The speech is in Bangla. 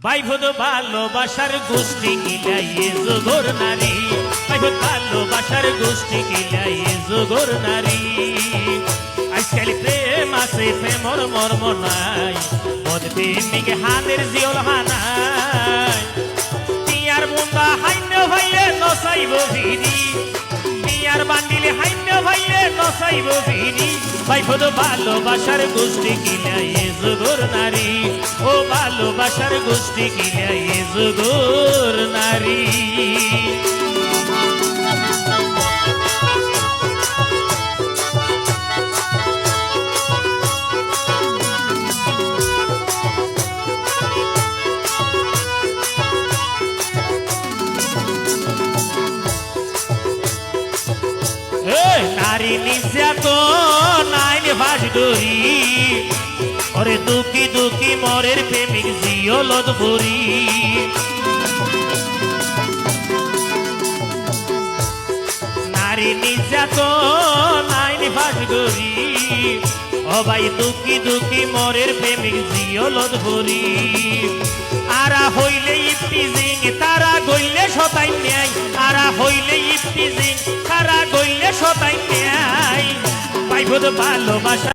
বাইভদ ভালোবাসার গোষ্ঠী কিলাইয়ে জোগর নারী, বাইভদ ভালোবাসার গোষ্ঠী কিলাইয়ে জোগর নারী। আজকাল প্রেম আছে প্রেমর মর্ম নাই, পদ প্রেমিকে হাতের জিয়ল হানাই। টিয়ার বুন্দা হাইন্য ভাইয়ে নসাইব ভিড়ি, টিয়ার বান্ডিলে হাইন্য ভাইয়ে নসাইব ভিড়ি। বাইভদ ভালোবাসার গোষ্ঠী কিলাইয়ে জোগর নারী, ও ভালোবাসার গোষ্ঠী কিলাইয়ে জোগর নারী। নারী নির্যাতন আইন ফাঁস ধরি, ওরে দুঃখী দুঃখী মরের প্রেমিক জিয়লত ভরি। নারী নির্যাতন আইন ফাঁস ধরি, ও ভাই দুঃখী দুঃখী মরের প্রেমিক জিয়লত ভরি। আরা হইলে ইফতিজিং তারা গইলে শতাই ন্যায়, আরা হইলে ইফতিজিং তারা গইলে শতাই ন্যায়। বাইভদ ভালোবাসা